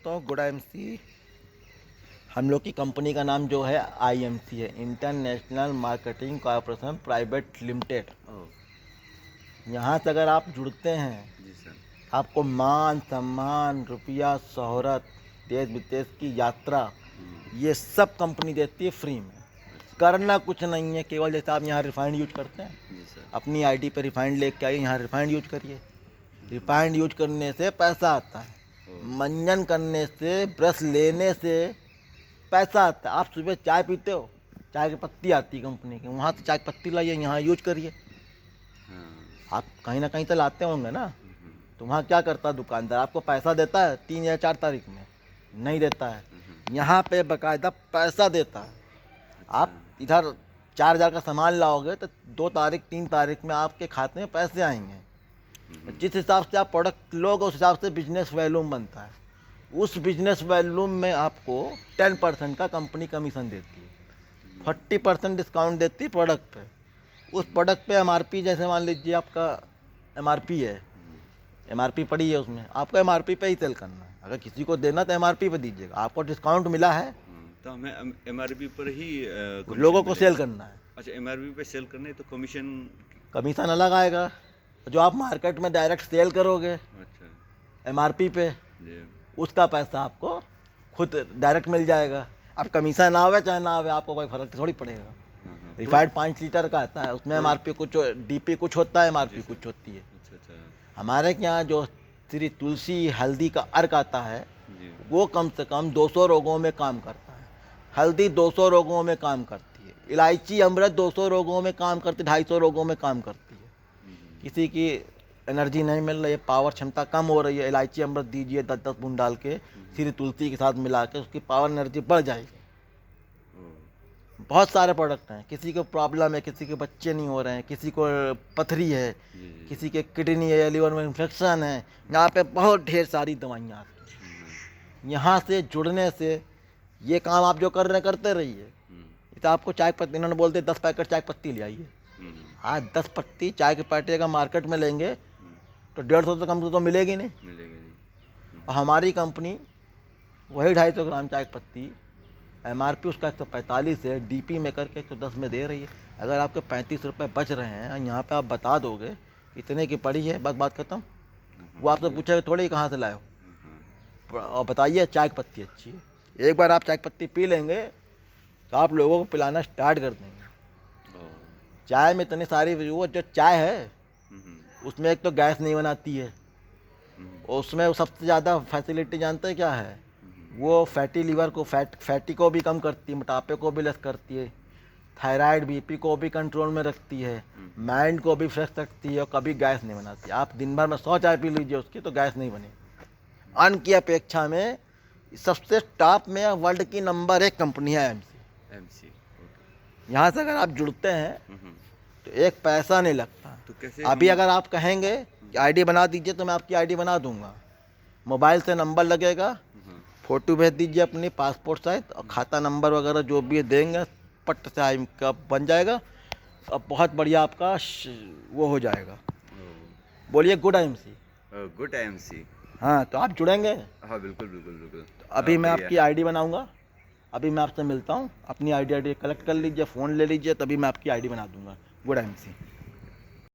दोस्तों, good MC. हम लोग की कंपनी का नाम जो है आईएमसी है, international marketing corporation private limited. यहाँ से अगर आप जुड़ते हैं, जी सर। आपको मान सम्मान, रुपया, शोहरत, देश विदेश की यात्रा, ये सब कंपनी देती है फ्री में। करना कुछ नहीं है, केवल जैसे आप यहाँ रिफाइंड यूज करते हैं, जी सर। अपनी आईडी पे रिफाइंड लेके आइए, यहाँ रिफाइंड यूज करिए। रिफाइंड यूज करने से पैसा आता है, मंजन करने से, ब्रश लेने से पैसा आता है। आप सुबह चाय पीते हो, चाय की पत्ती आती है कंपनी की, वहाँ से चाय की पत्ती लाइए, यहाँ यूज करिए। आप कहीं ना कहीं तो लाते होंगे ना, तो वहाँ क्या करता है दुकानदार, आपको पैसा देता है 3 या 4 तारीख में, नहीं देता है। यहाँ पे बाकायदा पैसा देता है। आप इधर 4,000 का सामान लाओगे तो 2 तारीख 3 तारीख में आपके खाते में पैसे आएंगे। जिस हिसाब से आप प्रोडक्ट लोगे उस हिसाब से बिजनेस वॉल्यूम बनता है। उस बिजनेस वॉल्यूम में आपको 10% का कंपनी कमीशन देती है, 40% डिस्काउंट देती है प्रोडक्ट पे। उस प्रोडक्ट पे एमआरपी, जैसे मान लीजिए आपका एमआरपी है, एमआरपी पड़ी है, उसमें आपको एमआरपी पे ही सेल करना है। अगर किसी को देना तो एमआरपी पे दीजिएगा। आपको डिस्काउंट मिला है तो हमें एमआरपी पर ही लोगों को सेल करना है। अच्छा, एमआरपी पे सेल करना है तो कमीशन अलग आएगा। जो आप मार्केट में डायरेक्ट सेल करोगे अच्छा एमआरपी पे, जी। उसका पैसा आपको खुद डायरेक्ट मिल जाएगा। अब कमीशन आवे चाहे ना आवे, आपको कोई फर्क थोड़ी पड़ेगा। रिफाइंड 5 लीटर का आता है, उसमें एमआरपी कुछ, डीपी कुछ होता है, एमआरपी कुछ होती है। अच्छा अच्छा हमारे यहाँ जो श्री तुलसी हल्दी का अर्क आता है, जी। वो कम से कम 200 रोगों में काम करता है। हल्दी 200 रोगों में काम करती है। इलायची अमृत 200 रोगों में काम करती है, 250 रोगों में काम करती है। किसी की एनर्जी नहीं मिल रही है, पावर क्षमता कम हो रही है, इलायची अमृत दीजिए 10-10 बूंद डाल के, श्री तुलसी के साथ मिला के, उसकी पावर एनर्जी बढ़ जाएगी। बहुत सारे प्रोडक्ट हैं। किसी को प्रॉब्लम है, किसी के बच्चे नहीं हो रहे हैं, किसी को पथरी है, किसी के किडनी है या लीवर में इन्फेक्शन है, यहाँ पे बहुत ढेर सारी दवाइयाँ आती हैं। यहाँ से जुड़ने से ये काम आप जो कर रहे हैं करते रहिए। तो आपको चाय पत्ती, इन्होंने बोलते 10 पैकेट चाय पत्ती ले आइए। आज 10 पत्ती चाय के पैकेट अगर मार्केट में लेंगे तो 150 से कम तो मिलेगी नहीं। और हमारी कंपनी वही 250 ग्राम चाय की पत्ती, एमआरपी उसका 145 है, डीपी में करके 110 में दे रही है। अगर आपके 35 रुपये बच रहे हैं, यहाँ पे आप बता दोगे इतने की पड़ी है, बस बात खत्म। वो आपसे पूछेगा थोड़ी कहाँ से लाए हो, और बताइए चाय की पत्ती अच्छी है। एक बार आप चाय की पत्ती पी लेंगे तो आप लोगों को पिलाना स्टार्ट कर देंगे। चाय में इतनी सारी, वो जो चाय है उसमें एक तो गैस नहीं बनाती है, और उसमें सबसे ज़्यादा फैसिलिटी जानते हैं क्या है, वो फैटी लीवर को, फैटी को भी कम करती है, मोटापे को भी लेस करती है, थायराइड बीपी को भी कंट्रोल में रखती है, माइंड को भी फ्रेश रखती है, और कभी गैस नहीं बनाती। आप दिन भर में 100 चाय पी लीजिए उसकी तो गैस नहीं बनेगी। अन्न की अपेक्षा में सबसे टॉप में वर्ल्ड की नंबर 1 कंपनी है एमसी। यहाँ से अगर आप जुड़ते हैं तो एक पैसा नहीं लगता। तो कैसे अभी अगर आप कहेंगे कि आईडी बना दीजिए तो मैं आपकी आईडी बना दूंगा। मोबाइल से नंबर लगेगा, फ़ोटो भेज दीजिए अपनी पासपोर्ट साइज, और खाता नंबर वगैरह जो भी देंगे पट से आई का बन जाएगा। अब बहुत बढ़िया आपका वो हो जाएगा। बोलिए गुड एमसी। Good MC. हाँ, तो आप जुड़ेंगे। हाँ बिल्कुल बिल्कुल बिल्कुल। तो अभी मैं आपकी आईडी बनाऊंगा, अभी मैं आपसे मिलता हूँ। अपनी आईडी कलेक्ट कर लीजिए, फ़ोन ले लीजिए, तभी मैं आपकी आईडी बना दूंगा। Good MC.